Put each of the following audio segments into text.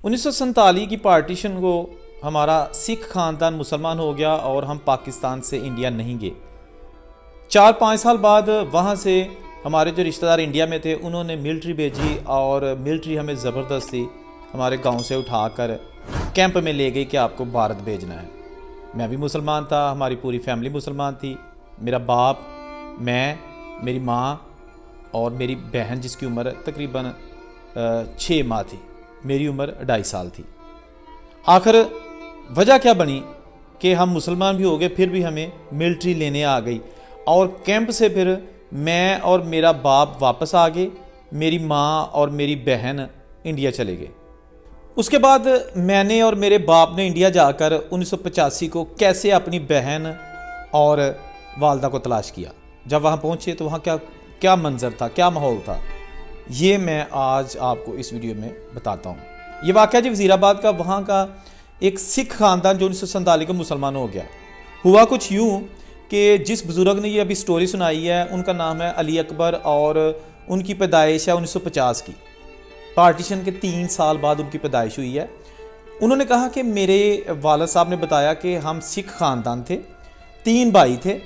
1947 کی پارٹیشن کو ہمارا سکھ خاندان مسلمان ہو گیا اور ہم پاکستان سے انڈیا نہیں گئے۔ 4-5 سال بعد وہاں سے ہمارے جو رشتہ دار انڈیا میں تھے انہوں نے ملٹری بھیجی، اور ملٹری ہمیں زبردستی ہمارے گاؤں سے اٹھا کر کیمپ میں لے گئی کہ آپ کو بھارت بھیجنا ہے۔ میں بھی مسلمان تھا، ہماری پوری فیملی مسلمان تھی، میرا باپ، میں، میری ماں اور میری بہن جس کی عمر تقریباً 6 ماہ تھی، میری عمر 2.5 سال تھی۔ آخر وجہ کیا بنی کہ ہم مسلمان بھی ہو گئے، پھر بھی ہمیں ملٹری لینے آ گئی، اور کیمپ سے پھر میں اور میرا باپ واپس آ گئے، میری ماں اور میری بہن انڈیا چلے گئے۔ اس کے بعد میں نے اور میرے باپ نے انڈیا جا کر 1985 کو کیسے اپنی بہن اور والدہ کو تلاش کیا۔ جب وہاں پہنچے تو وہاں کیا منظر تھا، کیا ماحول تھا، یہ میں آج آپ کو اس ویڈیو میں بتاتا ہوں۔ یہ واقعہ جو وزیر آباد کا، وہاں کا ایک سکھ خاندان جو 1947 کو مسلمان ہو گیا۔ ہوا کچھ یوں کہ جس بزرگ نے یہ ابھی سٹوری سنائی ہے ان کا نام ہے علی اکبر، اور ان کی پیدائش ہے 1950 کی۔ پارٹیشن کے 3 سال بعد ان کی پیدائش ہوئی ہے۔ انہوں نے کہا کہ میرے والد صاحب نے بتایا کہ ہم سکھ خاندان تھے، 3 بھائی تھے،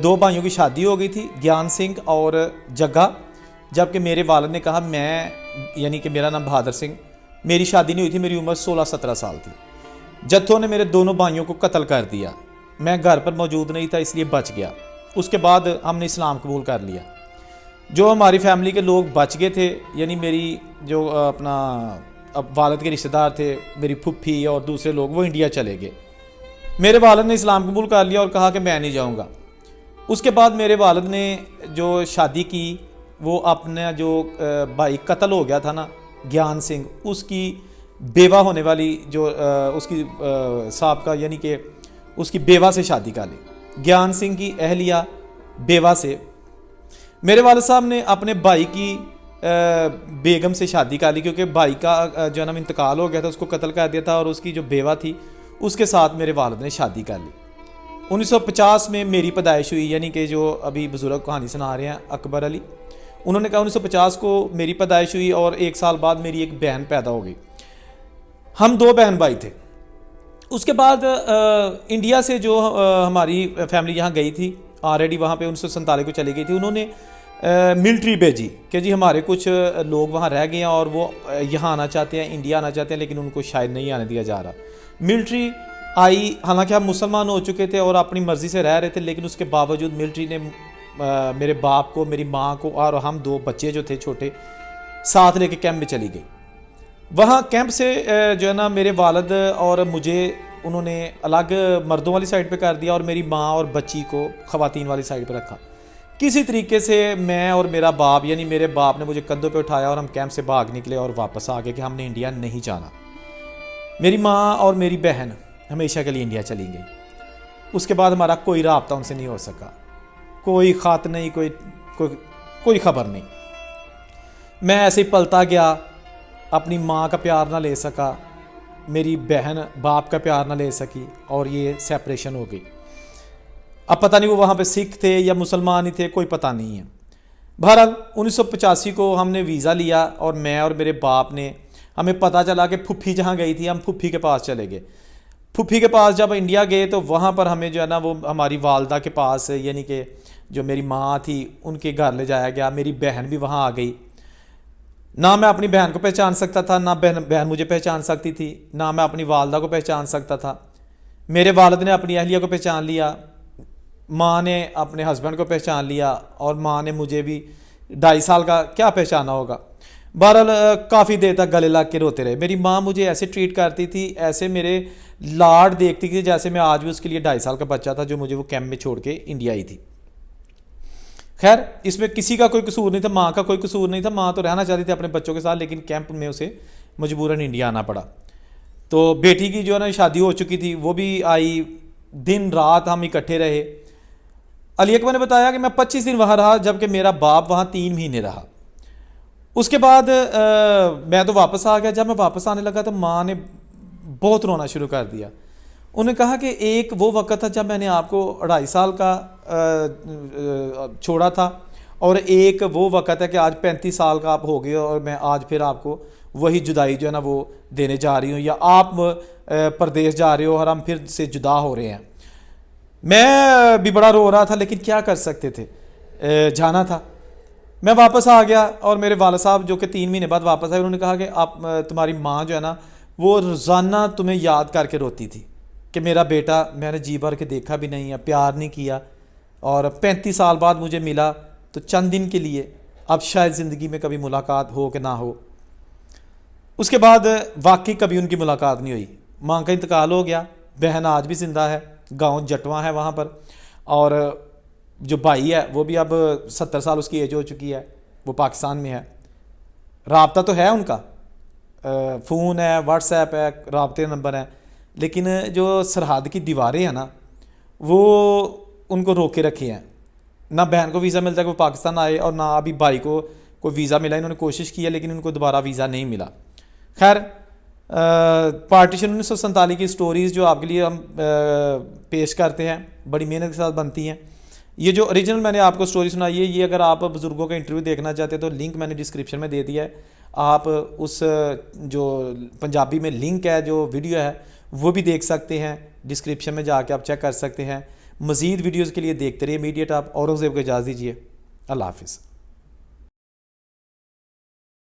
2 بھائیوں کی شادی ہو گئی تھی، گیان سنگھ اور جگہ، جبکہ میرے والد نے کہا میں، یعنی کہ میرا نام بہادر سنگھ، میری شادی نہیں ہوئی تھی، میری عمر 16-17 سال تھی۔ جتھوں نے میرے دونوں بھائیوں کو قتل کر دیا، میں گھر پر موجود نہیں تھا اس لیے بچ گیا۔ اس کے بعد ہم نے اسلام قبول کر لیا۔ جو ہماری فیملی کے لوگ بچ گئے تھے، یعنی میری جو اپنا والد کے رشتہ دار تھے، میری پھپھی اور دوسرے لوگ، وہ انڈیا چلے گئے۔ میرے والد نے اسلام قبول کر لیا اور کہا کہ میں نہیں جاؤں گا۔ اس کے بعد میرے والد نے جو شادی کی، وہ اپنا جو بھائی قتل ہو گیا تھا نا، گیان سنگھ، اس کی بیوہ ہونے والی جو اس کی صاحب کا، یعنی کہ اس کی بیوہ سے شادی کر لی، گیان سنگھ کی اہلیہ بیوہ سے۔ میرے والد صاحب نے اپنے بھائی کی بیگم سے شادی کر لی، کیونکہ بھائی کا جو نام انتقال ہو گیا تھا، اس کو قتل کر دیا تھا، اور اس کی جو بیوہ تھی اس کے ساتھ میرے والد نے شادی کر لی۔ 1950 میں میری پیدائش ہوئی، یعنی کہ جو ابھی بزرگ کہانی سنا رہے ہیں اکبر علی، انہوں نے کہا 1950 کو میری پیدائش ہوئی، اور 1 سال بعد میری ایک بہن پیدا ہو گئی۔ ہم 2 بہن بھائی تھے۔ اس کے بعد انڈیا سے جو ہماری فیملی یہاں گئی تھی، آلریڈی وہاں پہ 1947 کو چلی گئی تھی، انہوں نے ملٹری بھیجی کہ جی ہمارے کچھ لوگ وہاں رہ گئے ہیں اور وہ یہاں آنا چاہتے ہیں، انڈیا آنا چاہتے ہیں، لیکن ان کو شاید نہیں آنے دیا جا رہا۔ ملٹری آئی، حالانکہ ہم مسلمان ہو چکے تھے اور اپنی مرضی سے رہ رہے تھے، لیکن اس کے باوجود ملٹری نے میرے باپ کو، میری ماں کو اور ہم 2 بچے جو تھے چھوٹے، ساتھ لے کے کیمپ میں چلی گئی۔ وہاں کیمپ سے جو ہے نا میرے والد اور مجھے انہوں نے الگ مردوں والی سائڈ پہ کر دیا، اور میری ماں اور بچی کو خواتین والی سائڈ پہ رکھا۔ کسی طریقے سے میں اور میرا باپ، یعنی میرے باپ نے مجھے کندھوں پہ اٹھایا اور ہم کیمپ سے بھاگ نکلے اور واپس آ گئے کہ ہم نے انڈیا نہیں جانا۔ میری ماں اور میری بہن ہمیشہ کے لیے انڈیا چلی گئی۔ اس کے بعد ہمارا کوئی رابطہ ان سے نہیں ہو سکا، کوئی خط نہیں، کوئی خبر نہیں۔ میں ایسے ہی پلتا گیا، اپنی ماں کا پیار نہ لے سکا، میری بہن باپ کا پیار نہ لے سکی، اور یہ سیپریشن ہو گئی۔ اب پتہ نہیں وہ وہاں پہ سکھ تھے یا مسلمان ہی تھے، کوئی پتہ نہیں ہے۔ بہرحال 1985 کو ہم نے ویزا لیا، اور میں اور میرے باپ نے، ہمیں پتہ چلا کہ پھپھی جہاں گئی تھی، ہم پھپھی کے پاس چلے گئے۔ پھپھی کے پاس جب انڈیا گئے تو وہاں پر ہمیں جو ہے نا وہ ہماری والدہ کے پاس، یعنی کہ جو میری ماں تھی ان کے گھر لے جایا گیا۔ میری بہن بھی وہاں آ گئی۔ نہ میں اپنی بہن کو پہچان سکتا تھا، نہ بہن مجھے پہچان سکتی تھی، نہ میں اپنی والدہ کو پہچان سکتا تھا۔ میرے والد نے اپنی اہلیہ کو پہچان لیا، ماں نے اپنے ہسبینڈ کو پہچان لیا، اور ماں نے مجھے بھی 2.5 سال کا کیا پہچانا ہوگا۔ بہرحال کافی دیر تک گلے لگ کے روتے رہے۔ میری ماں مجھے ایسے ٹریٹ کرتی تھی، ایسے میرے لاڈ دیکھتی تھی جیسے میں آج بھی اس کے لیے 2.5 سال کا بچہ تھا، جو مجھے وہ کیمپ میں چھوڑ کے انڈیا آئی تھی۔ خیر، اس میں کسی کا کوئی قصور نہیں تھا، ماں کا کوئی قصور نہیں تھا۔ ماں تو رہنا چاہتی تھی اپنے بچوں کے ساتھ، لیکن کیمپ میں اسے مجبوراً انڈیا آنا پڑا۔ تو بیٹی کی جو ہے نا شادی ہو چکی تھی، وہ بھی آئی، دن رات ہم اکٹھے رہے۔ علی اکبر نے بتایا کہ میں 25 دن وہاں رہا، جبکہ میرا باپ وہاں 3 مہینے رہا۔ اس کے بعد میں تو واپس آ گیا۔ جب میں واپس آنے لگا تو ماں نے بہت رونا شروع کر دیا۔ انہوں نے کہا کہ ایک وہ وقت تھا جب میں نے آپ کو 2.5 سال کا چھوڑا تھا، اور ایک وہ وقت ہے کہ آج 35 سال کا آپ ہو گئے، اور میں آج پھر آپ کو وہی جدائی جو ہے نا وہ دینے جا رہی ہوں، یا آپ پردیس جا رہے ہو اور ہم پھر سے جدا ہو رہے ہیں۔ میں بھی بڑا رو رہا تھا، لیکن کیا کر سکتے تھے، جانا تھا۔ میں واپس آ گیا اور میرے والد صاحب جو کہ 3 مہینے بعد واپس آئے، انہوں نے کہا کہ آپ تمہاری ماں جو ہے نا وہ روزانہ تمہیں یاد کر کے روتی تھی کہ میرا بیٹا میں نے جی بھر کے دیکھا بھی نہیں ہے، پیار نہیں کیا، اور 35 سال بعد مجھے ملا تو چند دن کے لیے، اب شاید زندگی میں کبھی ملاقات ہو کہ نہ ہو۔ اس کے بعد واقعی کبھی ان کی ملاقات نہیں ہوئی۔ ماں کا انتقال ہو گیا، بہن آج بھی زندہ ہے، گاؤں جٹواں ہے وہاں پر، اور جو بھائی ہے وہ بھی اب 70 سال اس کی ایج ہو چکی ہے، وہ پاکستان میں ہے۔ رابطہ تو ہے ان کا، فون ہے، واٹس ایپ ہے، رابطے نمبر ہیں، لیکن جو سرحد کی دیواریں ہیں نا وہ ان کو روکے رکھے ہیں۔ نہ بہن کو ویزا ملتا ہے کہ وہ پاکستان آئے، اور نہ ابھی بھائی کو کوئی ویزا ملا۔ انہوں نے کوشش کی ہے لیکن ان کو دوبارہ ویزا نہیں ملا۔ خیر، پارٹیشن 1947 کی سٹوریز جو آپ کے لیے ہم پیش کرتے ہیں، بڑی محنت کے ساتھ بنتی ہیں۔ یہ جو اوریجنل میں نے آپ کو سٹوری سنائی ہے، یہ اگر آپ بزرگوں کا انٹرویو دیکھنا چاہتے ہیں تو لنک میں نے ڈسکرپشن میں دے دیا ہے، آپ اس جو پنجابی میں لنک ہے، جو ویڈیو ہے وہ بھی دیکھ سکتے ہیں، ڈسکرپشن میں جا کے آپ چیک کر سکتے ہیں۔ مزید ویڈیوز کے لیے دیکھتے رہیے میڈیا ٹاپ۔ اورنگزیب کو اجازت دیجیے، اللہ حافظ۔